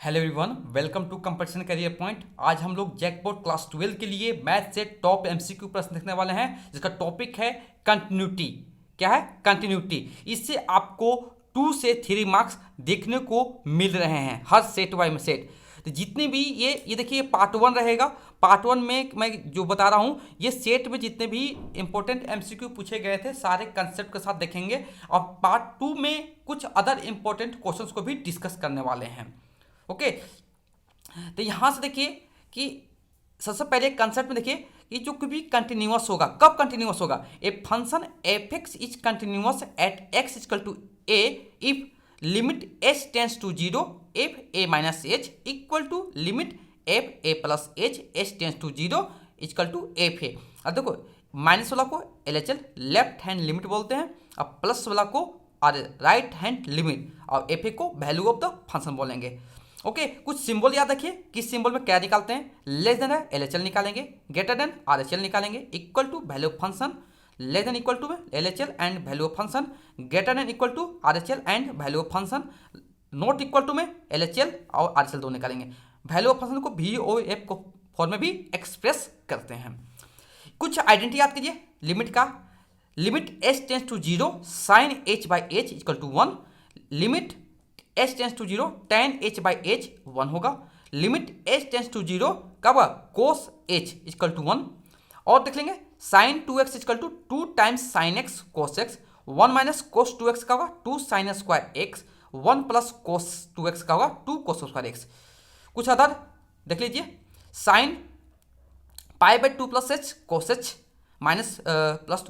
Hello everyone, welcome to competition career point. आज हम लोग जैकपॉट क्लास 12 के लिए मैथ से टॉप एमसीक्यू प्रश्न देखने वाले हैं, जिसका टॉपिक है कंटिन्यूटी। क्या है? कंटिन्यूटी। इससे आपको 2 से 3 मार्क्स देखने को मिल रहे हैं हर सेट बाय सेट। तो जितने भी ये देखिए, पार्ट 1 रहेगा। पार्ट 1 में मैं जो बता रहा हूँ, ये सेट में जितने भी इंपॉर्टेंट एमसीक्यू पूछे गए थे सारे कंसेप्ट के साथ देखेंगे, और पार्ट 2 में कुछ अदर इंपॉर्टेंट क्वेश्चंस को भी डिस्कस करने वाले हैं। ओके, तो यहां से देखिए कि सबसे पहले कंसेप्ट में देखिए कि जो कभी कंटिन्यूअस होगा, कब कंटिन्यूअस होगा? A function f x is continuous at x equal to a if limit h tends to zero f a minus h equal to limit f a plus h h tends to zero equal to f a. अब देखो, minus वाला को L H L left hand limit बोलते हैं, और plus वाला को right hand limit, और एफ ए को वैल्यू ऑफ द फंक्शन बोलेंगे। ओके, कुछ सिंबल याद रखिए। किस सिंबल में क्या निकालते हैं? लेस देन है एल एच एल निकालेंगे, greater than R H L निकालेंगे, equal to value of function, less than equal to में L H L and value of function, greater than equal to R H L and value of function, not equal to में L H L और R H L दो निकालेंगे। Value of function को V O F को form में भी express करते हैं। कुछ आइडेंटिटी याद कीजिए लिमिट का। Limit h tends to zero sine h by h equal to 1, limit h tends to zero tan h by h 1 होगा, limit h tends to zero कब? Cos h equal to 1। और देख लेंगे sine 2x equal to 2 times sine x cos x, 1 minus cos 2x का होगा 2 sine square x, 1 plus cos 2x का होगा 2 cos square x. कुछ अदर देख लीजिए, sine pi by 2 plus h cos h minus plus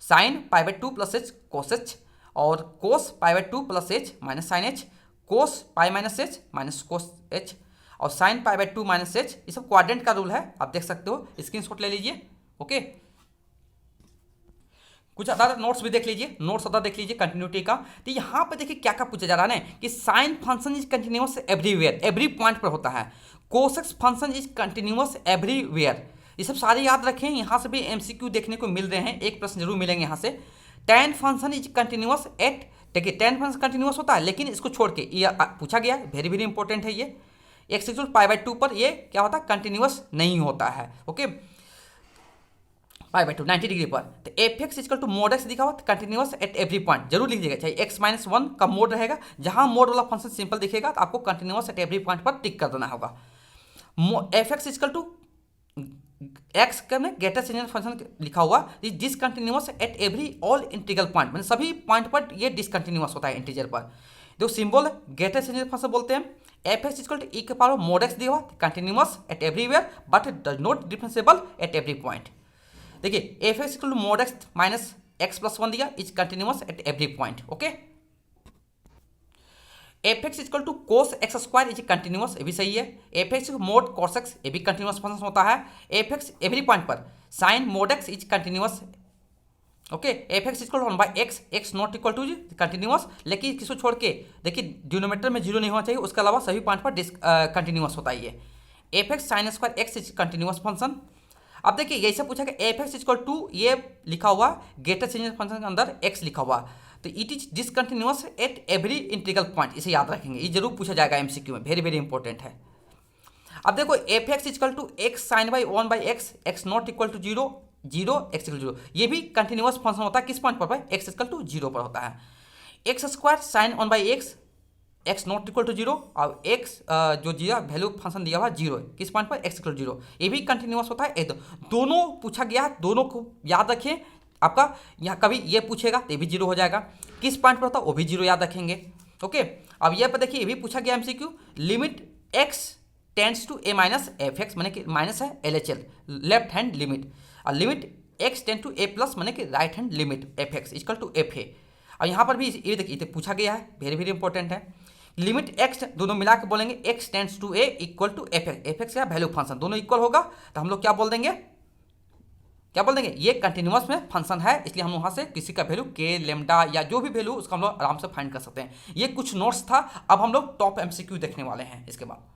sine pi by 2 plus h cos h, और cos pi by 2 plus h minus sine h, cos pi minus h minus cos h, और sine pi by 2 minus h. ये सब quadrant का rule है, आप देख सकते हो, स्क्रीनशॉट ले लीजिए। ओके, कुछ अदर नोट्स भी देख लीजिए, नोट्स अदर देख लीजिए कंटिन्यूटी का। तो यहाँ पर देखिए क्या क्या पूछा जा रहा है ना, कि sine function is continuous everywhere, every point पर होता है। कोसेक्स फंक्शन इज कंटिन्यूअस एवरीवेयर। ये सब सारे याद रखें, यहाँ से भी एमसीक्यू देखने को मिल रहे हैं, एक प्रश्न जरूर मिलेंगे यहाँ से। tan function is continuous eight, देखिए tan फंक्शन कंटिन्यूअस होता है, लेकिन इसको छोड़ के ये पूछा गया, वेरी वेरी इंपॉर्टेंट है ये। एक्स इक्वल पाई बाई 2 पर ये क्या होता है? कंटिन्यूअस नहीं होता है। ओके, पाई बाई 2 90 डिग्री पर। तो f x equal to mod x दिखा हुआ कंटिन्यूअस एट एवरी पॉइंट, जरूर लिख दीजिएगा, चाहे एक्स माइनस 1 का मोड रहेगा। जहां मोड वाला फंक्शन सिंपल दिखेगा तो आपको कंटिन्यूअस एट एवरी पॉइंट पर टिक कर देना होगा। F x equal to x करने ग्रेटेस्ट इंटीजर फंक्शन लिखा हुआ discontinuous at every all integral point, मतलब सभी पॉइंट पर ये डिसकंटिन्यूअस होता है इंटीजर पर। जो सिंबल ग्रेटेस्ट इंटीजर फंक्शन बोलते हैं। F x equal to e के पावर मोड एक्स दिया हुआ continuous at everywhere but does not differentiable at every point. देखिए f x equal to mod x minus x plus 1 दिया, is continuous at every point. Okay, f x equal to cos x square is continuous, ये भी सही है। F x mod cos x, ये भी continuous function होता है। F x every point पर sine mod x is continuous. Okay, f x equal to 1 by x, x not equal to continuous, लेकिन किसको छोड़ के देखिए डिनोमिनेटर में जीरो नहीं होना चाहिए, उसके अलावा सभी पॉइंट पर कंटिन्यूअस होता है ये। F x sign square x is continuous function. अब देखिए यही सब पूछा कि एफ एक्स इक्वल टू ये लिखा हुआ ग्रेटेस्ट इंटीजर फंक्शन के अंदर एक्स लिखा हुआ, तो it is discontinuous at every integral point, इसे याद रखेंगे, ये जरूर पूछा जाएगा एमसीक्यू में, वेरी वेरी इंपॉर्टेंट है। अब देखो f x equal to x sine by 1 by x, x not equal to zero, zero x equal zero, ये भी कंटिन्यूअस फंक्शन होता है। किस पॉइंट पर भाई? एक्स इक्वल टू जीरो पर होता है। X square sine 1 by x, x not equal to zero, और एक्स जो दिया वैल्यू फंक्शन दिया हुआ जीरो, किस पॉइंट पर? एक्स इक्वल जीरो, ये भी कंटिन्यूअस होता है। दोनों पूछा गया, दोनों को याद रखें। आपका यहाँ कभी ये पूछेगा तो ये भी जीरो हो जाएगा, किस पॉइंट पर होता है वो भी जीरो याद रखेंगे। ओके, अब ये पर देखिए ये भी पूछा गया MCQ, limit x tends to a minus f x, मैंने कि माइनस है L H L left hand limit, और limit x tend to a plus मैंने कि right hand limit f x equal to f a. और यहाँ पर भी ये देखिए पूछा गया है, वेरी वेरी इंपॉर्टेंट है। लिमिट एक्स दोनों मिला के बोलेंगे x tends to a equal to f x, f x या वैल्यू फंक्शन दोनों इक्वल होगा, तो हम लोग क्या बोल देंगे? क्या बोल देंगे? ये कंटिन्यूअस में फंक्शन है, इसलिए हम वहाँ से किसी का वैल्यू के लेमडा या जो भी वैल्यू उसका हम लोग आराम से फाइंड कर सकते हैं। ये कुछ नोट्स था, अब हम लोग टॉप एमसीक्यू देखने वाले हैं। इसके बाद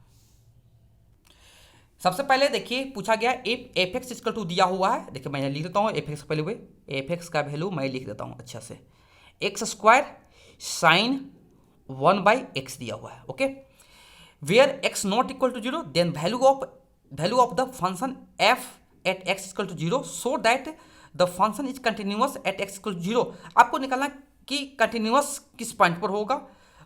सबसे पहले देखिए पूछा गया if f x equal to दिया हुआ है, देखिए मैं लिख देता हूँ एफ एक्स पहले हुए, एफ एक्स का वैल्यू मैं लिख देता हूँ अच्छा से, x square sine 1 by x दिया हुआ है। Okay, where x not equal to zero then value of the function f at x equal to zero so that the function is continuous at x equal to zero. आपको निकालना कि continuous किस point पर होगा,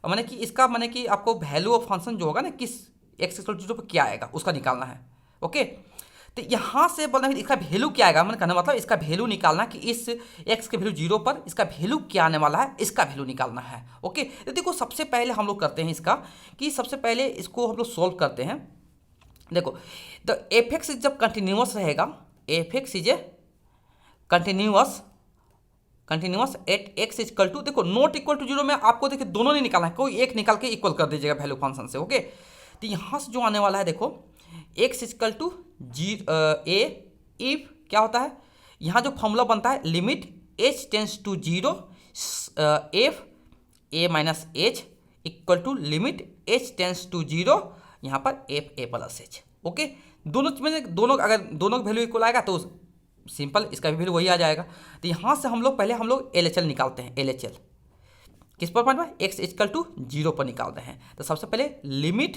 मैंने कि इसका मैंने कि आपको वैल्यू ऑफ फंक्शन जो होगा ना किस एक्स इक्वल टू जीरो पर क्या आएगा उसका निकालना है। ओके, तो यहाँ से बोलना है इसका वैल्यू क्या आएगा, मैंने कहना मतलब इसका वैल्यू निकालना कि इस एक्स के वैल्यू जीरो पर इसका वैल्यू क्या आने वाला है, इसका वैल्यू निकालना है। ओके, तो देखो सबसे पहले हम लोग करते हैं इसका कि सबसे पहले इसको हम लोग सोल्व करते हैं। देखो द एफ एक्स जब कंटिन्यूअस रहेगा, f x is a continuous at x equal to, देखो नॉट इक्वल टू जीरो में आपको देखिए दोनों नहीं निकालना है, कोई एक निकाल के इक्वल कर दीजिएगा वैल्यू फंक्शन से। ओके, तो यहाँ से जो आने वाला है देखो x equal to a if क्या होता है, यहाँ जो फॉर्मूला बनता है limit h tends to zero f a minus h equal to limit h tends to zero यहाँ पर f a plus h. Okay, दोनों में अगर दोनों का वैल्यू इक्वल आएगा तो सिंपल इसका भी वैल्यू वही आ जाएगा। तो यहाँ से हम लोग पहले एल एच एल निकालते हैं। एल एच एल किस पर पॉइंट पर, एक्स इक्वल टू जीरो पर निकालते हैं। तो सबसे पहले limit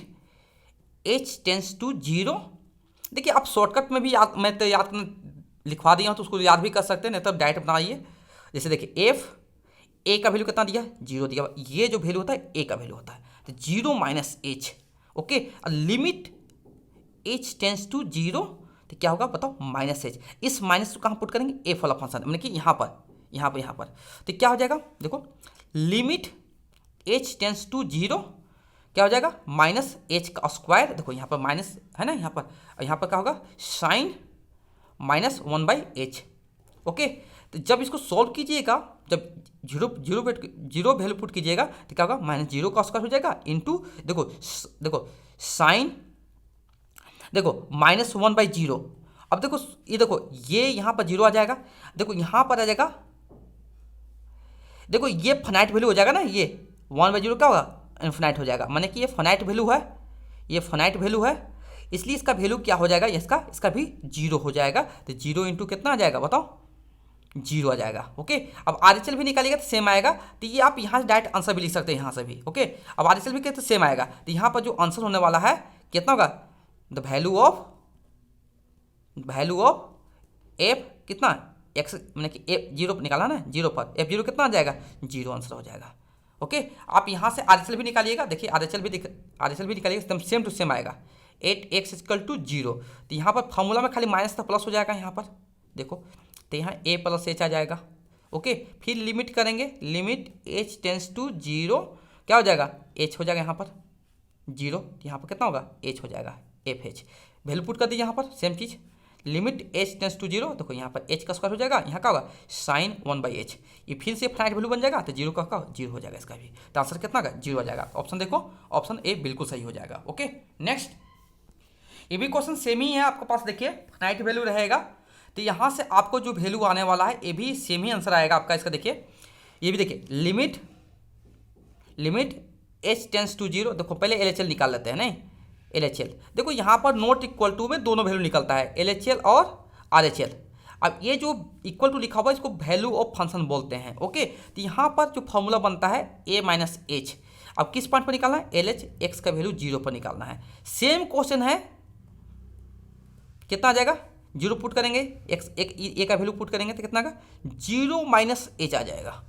h tends to zero, देखिए आप शॉर्टकट में भी मैं तो याद लिखवा दिया हूँ तो उसको याद भी कर सकते हैं, नहीं तो डायरेक्ट बनाइए। जैसे देखिए एफ ए का वैल्यू कितना दिया, जीरो दिया, ये जो वैल्यू होता है ए का वैल्यू होता है, तो zero minus h. Okay, limit h tends to zero तो क्या होगा बताओ, माइनस एच। इस माइनस को कहाँ पुट करेंगे, एफ वाला फंक्शन मतलब कि यहाँ पर तो क्या हो जाएगा, देखो limit h tends to zero क्या हो जाएगा, माइनस एच का स्क्वायर, देखो यहाँ पर माइनस है ना, यहाँ पर क्या होगा sine minus one by h. Okay, तो जब इसको सॉल्व कीजिएगा, जब जीरो वैल्यू पुट कीजिएगा तो क्या होगा, माइनस जीरो का स्क्वायर हो जाएगा इंटू देखो साइन देखो माइनस वन बाई जीरो। अब देखो ये यहाँ पर जीरो आ जाएगा, देखो यहाँ पर आ जाएगा, देखो ये फाइनाइट वैल्यू हो जाएगा ना, ये वन बाई जीरो क्या होगा, इन्फिनाइट हो जाएगा, माने कि ये फाइनाइट वैल्यू है, इसलिए इसका वैल्यू क्या हो जाएगा, इसका भी जीरो हो जाएगा। तो जीरो इंटू कितना आ जाएगा बताओ, जीरो आ जाएगा। ओके, अब आर एच एल भी निकालिएगा तो सेम आएगा, तो ये आप यहाँ से डायरेक्ट आंसर भी लिख सकते हैं यहाँ से भी। ओके, अब आर एच एल भी कहते सेम आएगा, तो यहाँ पर जो आंसर होने वाला है कितना होगा, द वैल्यू ऑफ एफ कितना एक्स, मैंने कि एफ जीरो निकाला ना, जीरो पर एफ जीरो कितना आ जाएगा, जीरो आंसर हो जाएगा। ओके, आप यहाँ से आर एच एल भी निकालिएगा, देखिए आर एच एल भी निकालिएगा, एकदम सेम टू सेम आएगा, at x equal to zero. तो यहाँ पर फॉर्मूला में खाली माइनस था प्लस हो जाएगा यहाँ पर, देखो तो यहाँ ए प्लस एच आ जाएगा। ओके, फिर लिमिट करेंगे, limit h tends to zero क्या हो जाएगा, एच हो जाएगा यहाँ पर जीरो, यहाँ पर कितना होगा, एच हो जाएगा, एफ एच वैल्यू पुट कर दीजिए यहाँ पर सेम चीज़, limit h tends to zero, देखो यहाँ पर एच का स्क्वायर हो जाएगा, यहाँ का होगा साइन वन बाई एच, ये फिर से फाइनाइट वैल्यू बन जाएगा, तो जीरो का जीरो हो जाएगा इसका भी, तो आंसर कितना का जीरो आ जाएगा। ऑप्शन देखो, ऑप्शन ए बिल्कुल सही हो जाएगा। ओके, नेक्स्ट ये भी क्वेश्चन सेम ही है आपके पास, देखिए फाइनाइट वैल्यू रहेगा, तो यहाँ से आपको जो वैल्यू आने वाला है ये भी सेम ही आंसर आएगा आपका इसका। देखिए ये भी देखिए limit h tends to zero, देखो पहले एल एच एल निकाल लेते हैं नहीं, एल एच एल देखो यहाँ पर नॉट इक्वल टू में दोनों वैल्यू निकलता है, एल एच एल और आर एच एल। अब ये जो इक्वल टू लिखा हुआ है इसको वैल्यू ऑफ फंक्शन बोलते हैं। ओके, तो यहाँ पर जो फॉर्मूला बनता है ए माइनस एच, अब किस पॉइंट पर निकालना है, एल एच एक्स का वैल्यू जीरो पर निकालना है। सेम क्वेश्चन है, कितना आ जाएगा, जीरो पुट करेंगे, एक्स ए का वैल्यू पुट करेंगे तो कितना का जीरो माइनस एच आ जाएगा,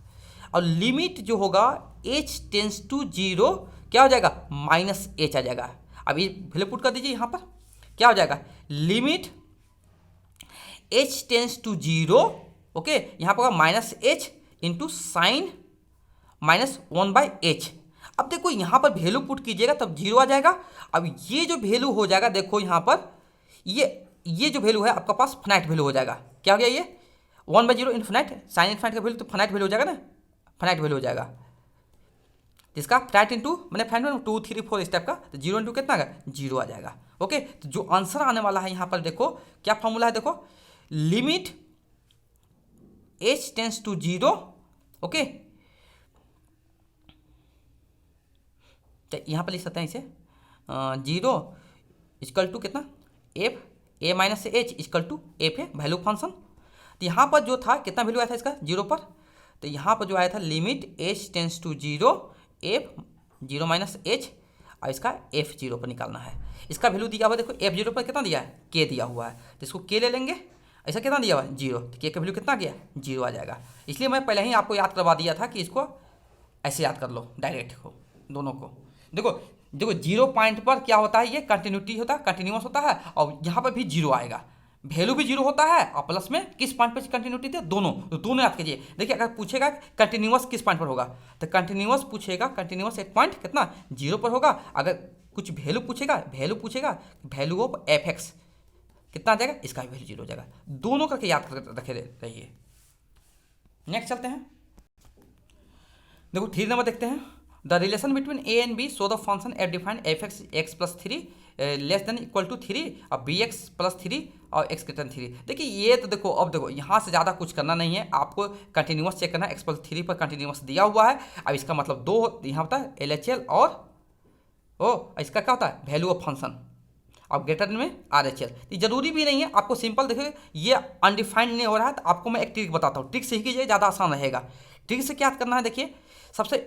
और लिमिट जो होगा एच टेंस टू जीरो क्या हो जाएगा, माइनस एच आ जाएगा। अब ये वैल्यू पुट कर दीजिए यहाँ पर, क्या हो जाएगा, limit h tends to zero, okay यहाँ पर होगा minus h into sine minus one by h. अब देखो यहाँ पर वैल्यू पुट कीजिएगा तब जीरो आ जाएगा। अब ये जो वैल्यू हो जाएगा, देखो यहाँ पर ये जो वैल्यू है आपका पास फाइनाइट वैल्यू हो जाएगा, क्या हो गया ये one by zero infinite, sine infinite का वैल्यू तो फाइनाइट वैल्यू हो जाएगा ना, फाइनाइट वैल्यू हो जाएगा, इसका फाइनाइट इंटू मैंने फाइनाइट 2 3 4 स्टेप का, तो जीरो इंटू कितना का जीरो आ जाएगा। ओके, तो जो आंसर आने वाला है यहाँ पर देखो क्या फॉर्मूला है, देखो limit h tends to zero, okay तो यहाँ पर लिख सकते हैं इसे जीरो इक्वल टू कितना f a minus h equal to f a value function. तो यहाँ पर जो था कितना वैल्यू आया था इसका जीरो पर, तो यहाँ पर जो आया था limit h tends to zero f zero minus h, और इसका f0 पर निकालना है। इसका वैल्यू दिया हुआ देखो f0 पर कितना दिया है, k दिया हुआ है, तो इसको k ले लेंगे। ऐसा कितना दिया हुआ है 0, तो k का वैल्यू कितना गया 0 आ जाएगा। इसलिए मैं पहले ही आपको याद करवा दिया था कि इसको ऐसे याद कर लो डायरेक्ट को, दोनों को। देखो देखो 0 पॉइंट पर क्या होता है, ये कंटिन्यूटी होता है, कंटिन्यूस होता है, और यहाँ पर भी 0 आएगा, वैल्यू भी 0 होता है, और प्लस में किस पॉइंट पर कंटिन्यूटी थे, दोनों, तो दोनों याद कीजिए। देखिए अगर पूछेगा कंटिन्यूस किस पॉइंट पर होगा, तो कंटिन्यूस पूछेगा, कंटिन्यूस एक पॉइंट कितना 0 पर होगा। अगर कुछ वैल्यू पूछेगा वैल्यू ऑफ f(x) कितना आ जाएगा, इसका भी वैल्यू 0 हो जाएगा। दोनों करके याद कर रखे रहिए। नेक्स्ट चलते हैं, देखो 3 नंबर देखते हैं। The relation between a and b show the function f defined f(x) x+3 less than equal to 3 और bx+3 और x greater than 3। देखिए ये तो देखो, अब देखो यहाँ से ज़्यादा कुछ करना नहीं है, आपको कंटिन्यूस चेक करना है। x+3 पर कंटिन्यूस दिया हुआ है, अब इसका मतलब 2 यहाँ होता है LHL और इसका क्या होता है वैल्यू ऑफ फंक्शन, अब ग्रेटर में RHL। ये जरूरी भी नहीं है, आपको सिंपल देखिए ये अनडिफाइंड नहीं हो रहा है, तो आपको मैं एक ट्रिक बताता हूँ, ट्रिक से ही कीजिए ज़्यादा आसान रहेगा। ट्रिक से क्या करना है, देखिए सबसे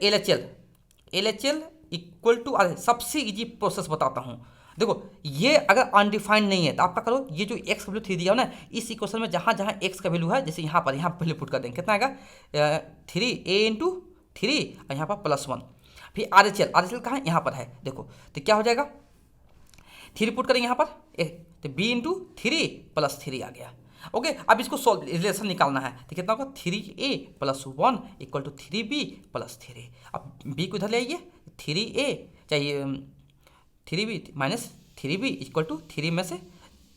LHL इक्वल टू सबसे इजी प्रोसेस बताता हूँ। देखो ये अगर अनडिफाइंड नहीं है तो आप क्या करो, ये जो x का वैल्यू 3 दिया हो ना, इस इक्वेशन में जहाँ जहाँ x का वैल्यू है, जैसे यहाँ पर वैल्यू पुट कर देंगे, कितना आएगा 3a इंटू 3 और यहाँ पर +1। फिर RHL कहाँ है, यहाँ पर है, देखो तो क्या हो जाएगा 3 पुट करेंगे यहाँ पर, तो b इंटू 3 + 3 आ गया। ओके, अब इसको सॉल्व रिलेशन निकालना है, तो कितना होगा 3a + 1 इक्वल टू 3b + 3। अब b को इधर ले आइए, 3a चाहिए 3b minus 3b equal to 3 में से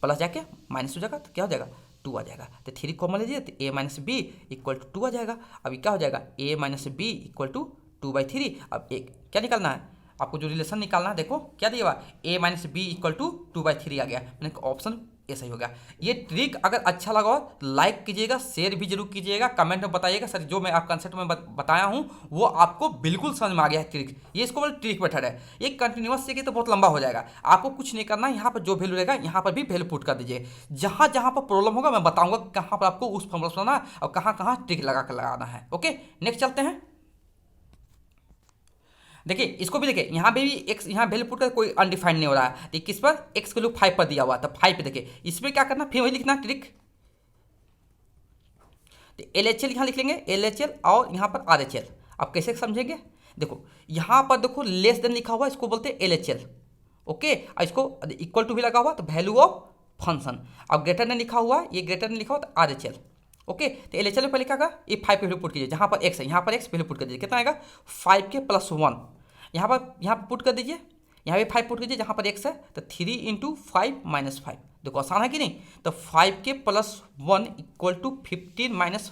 प्लस जाके माइनस हो जाएगा, तो क्या हो जाएगा 2 आ जाएगा। तो 3 कॉमन लीजिए, तो a - b इक्वल टू 2 आ जाएगा। अभी क्या हो जाएगा a - b इक्वल टू 2/3। अब एक क्या निकालना है, आपको जो रिलेशन निकालना है, देखो क्या दिया हुआ a - b इक्वल टू 2/3 आ गया, मैंने ऑप्शन ए सही हो गया। ये ट्रिक अगर अच्छा लगा हो लाइक कीजिएगा, शेयर भी जरूर कीजिएगा, कमेंट में बताइएगा सर जो मैं आप कंसेप्ट में बताया हूँ वो आपको बिल्कुल समझ में आ गया है ट्रिक। ये इसको बोले ट्रिक मेथड है। ये कंटिन्यूस से तो बहुत लंबा हो जाएगा, आपको कुछ नहीं करना, यहाँ पर जो वैल्यू रहेगा यहाँ पर भी वैल्यू पुट कर दीजिए। जहाँ जहाँ पर प्रॉब्लम होगा मैं बताऊँगा कहाँ पर आपको उस फॉर्मूला बनाना है और कहाँ कहाँ ट्रिक लगा कर लगाना है। ओके, नेक्स्ट चलते हैं। देखिए इसको भी देखिए, यहाँ भी एक्स, यहाँ वैल्यू पुट कर कोई अनडिफाइंड नहीं हो रहा है, तो किस पर एक्स वैल्यू 5 पर दिया हुआ, तो 5 पे देखिए इसमें क्या करना, फिर वही लिखना ट्रिक, तो LHL यहाँ लिख लेंगे, LHL और यहाँ पर RHL। आप कैसे समझेंगे, देखो यहाँ पर देखो लेस देन लिखा हुआ, इसको बोलते हैं LHL। ओके, और इसको इक्वल टू भी लगा हुआ तो वैल्यू ऑफ फंक्शन, अब ग्रेटर देन लिखा हुआ, ये ग्रेटर देन लिखा हुआ तो RHL। ओके, तो LHL में पहले क्या होगा, ये 5 पे वैल्यू पुट कीजिए, जहाँ पर x है यहाँ पर x वैल्यू पुट कर दीजिए, कितना आएगा 5 के +1, यहाँ पर पुट कर दीजिए, यहाँ भी 5 पुट कीजिए जहाँ पर x है, तो 3 इंटू 5 माइनस 5, देखो आसान है कि नहीं। तो 5 के +1 इक्वल टू 15 माइनस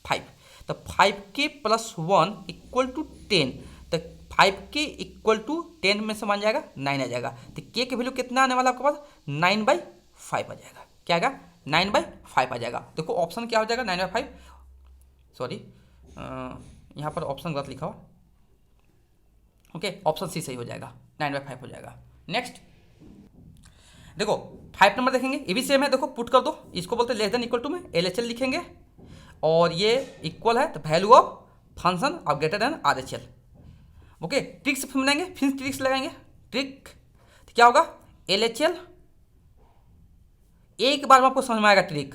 5, तो 5 के +1 इक्वल टू 10, तो 5 के इक्वल टू 10 में से मान जाएगा 9 आ जाएगा। तो k की वैल्यू कितना आने वाला आपके पास 9/5 आ जाएगा, क्या आएगा 9/5 आ जाएगा। देखो ऑप्शन क्या हो जाएगा 9/5, सॉरी यहाँ पर ऑप्शन गलत लिखा हुआ, ओके ऑप्शन सी सही हो जाएगा, 9/5 हो जाएगा। नेक्स्ट देखो 5 नंबर देखेंगे, ये भी सेम है, देखो पुट कर दो, इसको बोलते हैं लेस देन इक्वल टू में LHL लिखेंगे और ये इक्वल है तो value of function of greater than RHL। Okay, trick से बनाएंगे, फिर ट्रिक्स लगाएंगे, ट्रिक तो क्या होगा LHL, एक बार में आपको समझ में आएगा ट्रिक।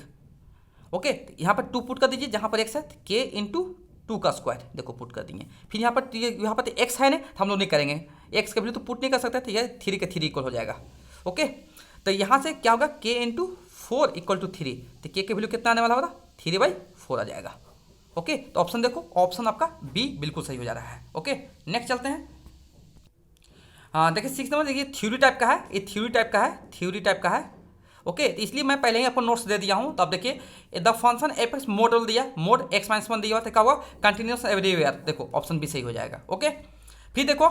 ओके, यहाँ पर 2 पुट कर दीजिए जहाँ पर x है, k इंटू 2 का स्क्वायर, देखो पुट कर देंगे। फिर यहाँ पर तो x है ना, तो हम लोग नहीं करेंगे, x का वैल्यू तो पुट नहीं कर सकते, तो यह 3 के 3 इक्वल हो जाएगा। ओके, तो यहाँ से क्या होगा k इंटू 4 इक्वल टू 3, तो k के वैल्यू कितना आने वाला होगा 3/4 आ जाएगा। ओके, तो ऑप्शन देखो, ऑप्शन आपका बी बिल्कुल सही हो जा रहा है। ओके, नेक्स्ट चलते हैं। हाँ देखिए 6 नंबर, देखिए थ्योरी टाइप का है, ये थ्योरी टाइप का है। ओके, तो इसलिए मैं पहले ही आपको नोट्स दे दिया हूँ। तो अब देखिए द फंक्शन f(x) मोड दिया, मोड x-1 दिया हुआ, तो क्या हुआ कंटिन्यूस एवरीवेयर, देखो ऑप्शन भी सही हो जाएगा। ओके, फिर देखो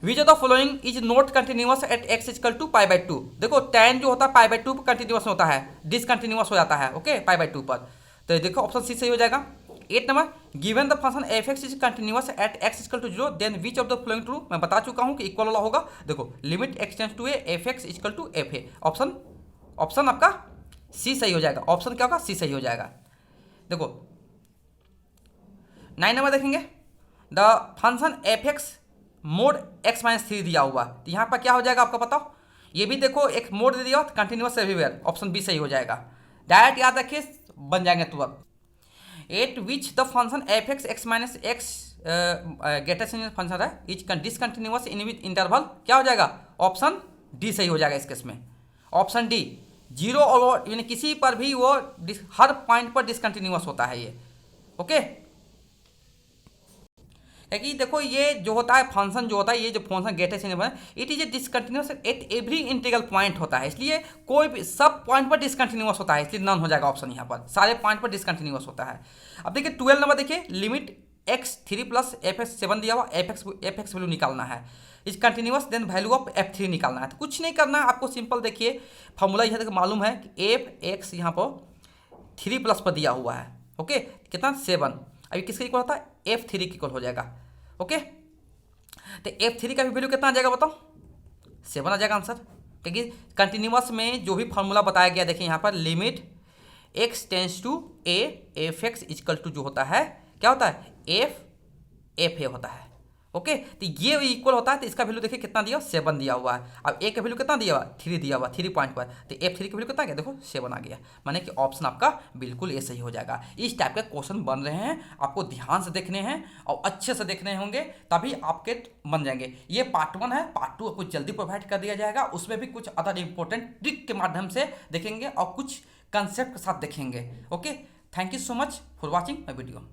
which of the following is not continuous at x equal to π/2। देखो tan जो होता है π/2 पर कंटिन्यूस होता है, डिसकंटिन्यूस हो जाता है। ओके, π/2 पर, तो देखो ऑप्शन सी सही हो जाएगा। 8 number, given the function f(x) is continuous at x equal to 0 then which of the following true, मैं बता चुका हूँ कि इक्वल वाला होगा। देखो limit x tends to f(x) equal to f(a), option आपका सी सही हो जाएगा। ऑप्शन क्या होगा सी सही हो जाएगा। देखो 9 नंबर देखेंगे, the function f(x) mode x minus 3 दिया हुआ, तो यहाँ पर क्या हो जाएगा आपका बताओ। ये भी देखो एक मोड दे दिया हो तो कंटिन्यूअस एवरीवेयर, ऑप्शन बी सही हो जाएगा। डायरेक्ट याद रखिए बन जाएंगे तुरंत। At which the function f x x minus x greatest function है is discontinuous in with interval, क्या हो जाएगा ऑप्शन डी सही हो जाएगा इस केस में। ऑप्शन डी जीरो और यानी किसी पर भी वो हर पॉइंट पर डिसकंटिन्यूअस होता है ये। ओके, क्योंकि देखो ये जो होता है फंक्शन जो होता है, ये जो function greatest it is a discontinuous at every integral point होता है, इसलिए कोई भी सब पॉइंट पर डिसकंटिन्यूअस होता है, इसलिए नन हो जाएगा ऑप्शन यहाँ पर, सारे पॉइंट पर डिसकंटिन्यूअस होता है। अब देखिए 12 नंबर देखिए, लिमिट x3 प्लस fx7 दिया हुआ, एफ एक्स वैल्यू निकालना है, is continuous then value of f3 निकालना है। तो कुछ नहीं करना है आपको, सिंपल देखिए फॉर्मूला यह देखो मालूम है कि एफ एक्स यहाँ पर 3 प्लस पर दिया हुआ है, ओके कितना 7, अभी किसके इक्वल होता है f3 के इक्वल हो जाएगा। ओके, तो f3 का भी वैल्यू कितना आ जाएगा बताओ 7 आ जाएगा आंसर, क्योंकि कंटिन्यूअस में जो भी फॉर्मूला बताया गया देखिए यहाँ पर limit x tends to a f x equal to जो होता है क्या होता है एफ ए होता है। ओके, तो ये इक्वल होता है, तो इसका वैल्यू देखिए कितना दिया 7 दिया हुआ है। अब ए का वैल्यू कितना दिया हुआ 3 दिया हुआ 3 पॉइंट पर, तो f3 का वैल्यू कितना आ गया देखो 7 आ गया, माने कि ऑप्शन आपका बिल्कुल ये सही हो जाएगा। इस टाइप के क्वेश्चन बन रहे हैं, आपको ध्यान से देखने हैं और अच्छे से देखने होंगे तभी आपके बन जाएंगे। ये पार्ट 1 है, पार्ट 2 आपको जल्दी प्रोवाइड कर दिया जाएगा, उसमें भी कुछ अदर इंपॉर्टेंट ट्रिक के माध्यम से देखेंगे और कुछ कंसेप्ट के साथ देखेंगे। Okay, thank you so much for watching my video.